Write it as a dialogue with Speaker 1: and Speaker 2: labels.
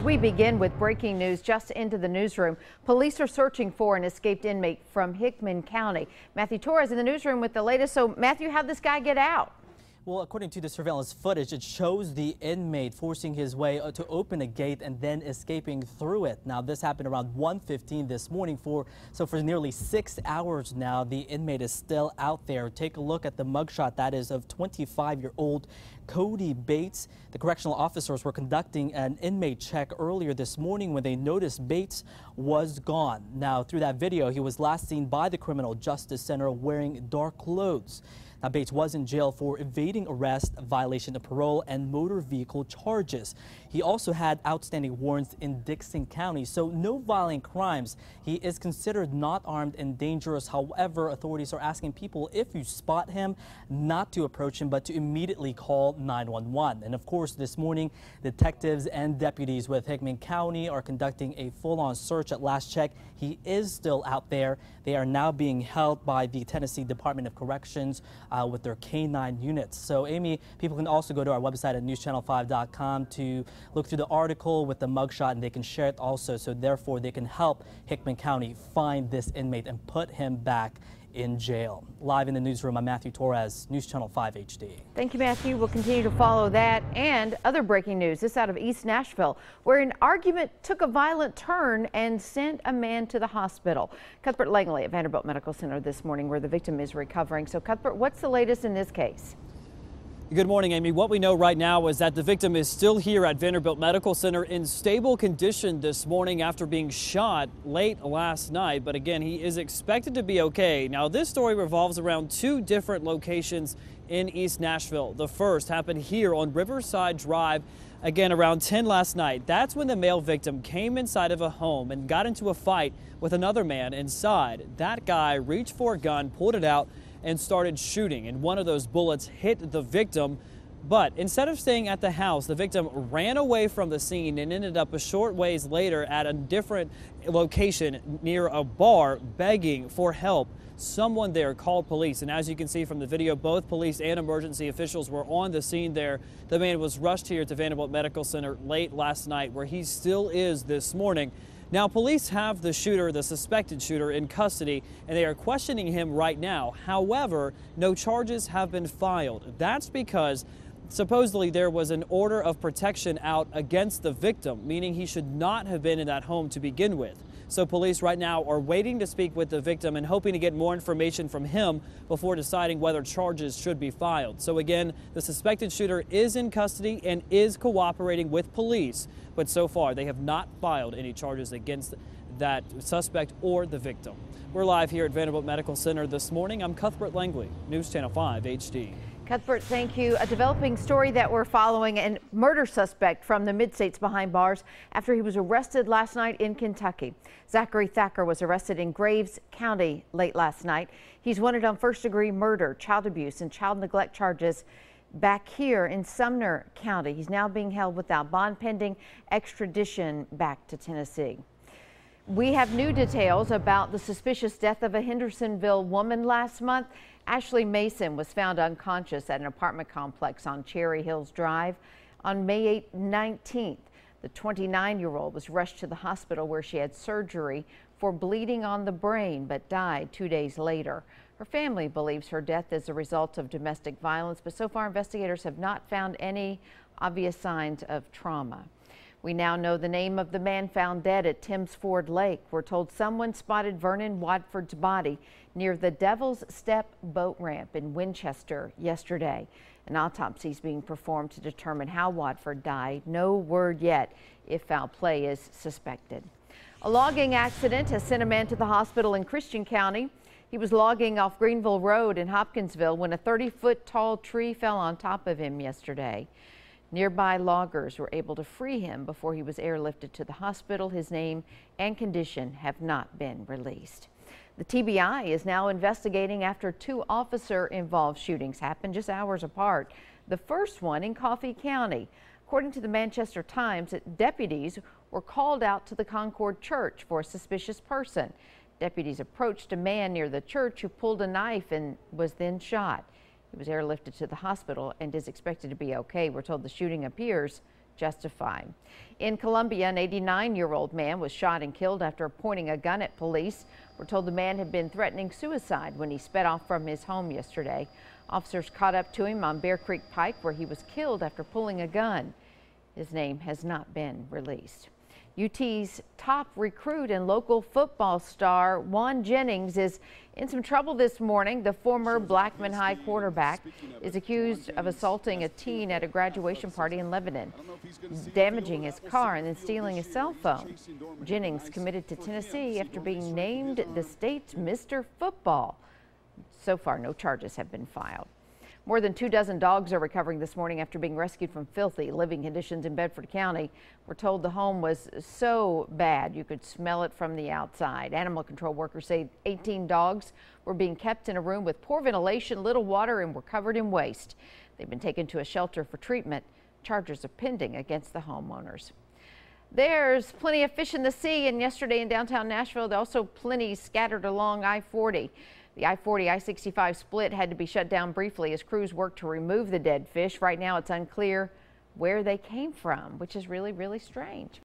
Speaker 1: We begin with breaking news just into the newsroom. Police are searching for an escaped inmate from Hickman County. Matthew Torres in the newsroom with the latest. So, Matthew, how'd this guy get out?
Speaker 2: Well, according to the surveillance footage, it shows the inmate forcing his way to open a gate and then escaping through it. Now, this happened around 1:15 this morning. For nearly 6 hours now, the inmate is still out there. Take a look at the mugshot. That is of 25-year-old Cody Bates. The correctional officers were conducting an inmate check earlier this morning when they noticed Bates was gone. Now, through that video, he was last seen by the Criminal Justice Center wearing dark clothes. Now, Bates was in jail for evading arrest, violation of parole, and motor vehicle charges. He also had outstanding warrants in Dixon County, so no violent crimes. He is considered not armed and dangerous. However, authorities are asking people, if you spot him, not to approach him, but to immediately call 911. And of course, this morning, detectives and deputies with Hickman County are conducting a full-on search. At last check, he is still out there. They are now being held by the Tennessee Department of Corrections with their K-9 units. So, Amy, people can also go to our website at newschannel5.com to look through the article with the mugshot, and they can share it also. So, therefore, they can help Hickman County find this inmate and put him back in jail. Live in the newsroom, I'm Matthew Torres, News Channel 5 HD.
Speaker 1: Thank you, Matthew. We'll continue to follow that and other breaking news. This out of East Nashville, where an argument took a violent turn and sent a man to the hospital. Cuthbert Langley at Vanderbilt Medical Center this morning, where the victim is recovering. So, Cuthbert, what's the latest in this case?
Speaker 3: Good morning, Amy. What we know right now is that the victim is still here at Vanderbilt Medical Center in stable condition this morning after being shot late last night. But again, he is expected to be okay. Now, this story revolves around two different locations in East Nashville. The first happened here on Riverside Drive, again around 10 last night. That's when the male victim came inside of a home and got into a fight with another man inside. That guy reached for a gun, pulled it out, and started shooting, and one of those bullets hit the victim. But instead of staying at the house, the victim ran away from the scene and ended up a short ways later at a different location near a bar begging for help. Someone there called police, and as you can see from the video, both police and emergency officials were on the scene there. The man was rushed here to Vanderbilt Medical Center late last night, where he still is this morning. Now, police have the shooter, the suspected shooter, in custody, and they are questioning him right now. However, no charges have been filed. That's because supposedly there was an order of protection out against the victim, meaning he should not have been in that home to begin with. So police right now are waiting to speak with the victim and hoping to get more information from him before deciding whether charges should be filed. So again, the suspected shooter is in custody and is cooperating with police, but so far they have not filed any charges against that suspect or the victim. We're live here at Vanderbilt Medical Center this morning. I'm Cuthbert Langley, News Channel 5 HD.
Speaker 1: Cuthbert, thank you. A developing story that we're following: a murder suspect from the mid-states behind bars after he was arrested last night in Kentucky. Zachary Thacker was arrested in Graves County late last night. He's wanted on first-degree murder, child abuse, and child neglect charges back here in Sumner County. He's now being held without bond pending extradition back to Tennessee. We have new details about the suspicious death of a Hendersonville woman last month. Ashley Mason was found unconscious at an apartment complex on Cherry Hills Drive on May 19th. The 29-year-old was rushed to the hospital where she had surgery for bleeding on the brain, but died 2 days later. Her family believes her death is a result of domestic violence, but so far investigators have not found any obvious signs of trauma. We now know the name of the man found dead at Timms Ford Lake. We're told someone spotted Vernon Watford's body near the Devil's Step boat ramp in Winchester yesterday. An autopsy is being performed to determine how Watford died. No word yet if foul play is suspected. A logging accident has sent a man to the hospital in Christian County. He was logging off Greenville Road in Hopkinsville when a 30-foot tall tree fell on top of him yesterday. Nearby loggers were able to free him before he was airlifted to the hospital. His name and condition have not been released. The TBI is now investigating after two officer-involved shootings happened just hours apart. The first one in Coffee County. According to the Manchester Times, deputies were called out to the Concord Church for a suspicious person. Deputies approached a man near the church who pulled a knife and was then shot. He was airlifted to the hospital and is expected to be okay. We're told the shooting appears justified. In Columbia, an 89-year-old man was shot and killed after pointing a gun at police. We're told the man had been threatening suicide when he sped off from his home yesterday. Officers caught up to him on Bear Creek Pike, where he was killed after pulling a gun. His name has not been released. UT's top recruit and local football star Juan Jennings is in some trouble this morning. The former Blackman High quarterback is accused of assaulting a teen at a graduation party in Lebanon, damaging his car and then stealing his cell phone. Jennings committed to Tennessee after being named the state's Mr. Football. So far, no charges have been filed. More than 24 dogs are recovering this morning after being rescued from filthy living conditions in Bedford County. We're told the home was so bad you could smell it from the outside. Animal control workers say 18 dogs were being kept in a room with poor ventilation, little water, and were covered in waste. They've been taken to a shelter for treatment. Charges are pending against the homeowners. There's plenty of fish in the sea, and yesterday in downtown Nashville, there's also plenty scattered along I-40. The I-40 I-65 split had to be shut down briefly as crews worked to remove the dead fish. Right now, it's unclear where they came from, which is really, really strange.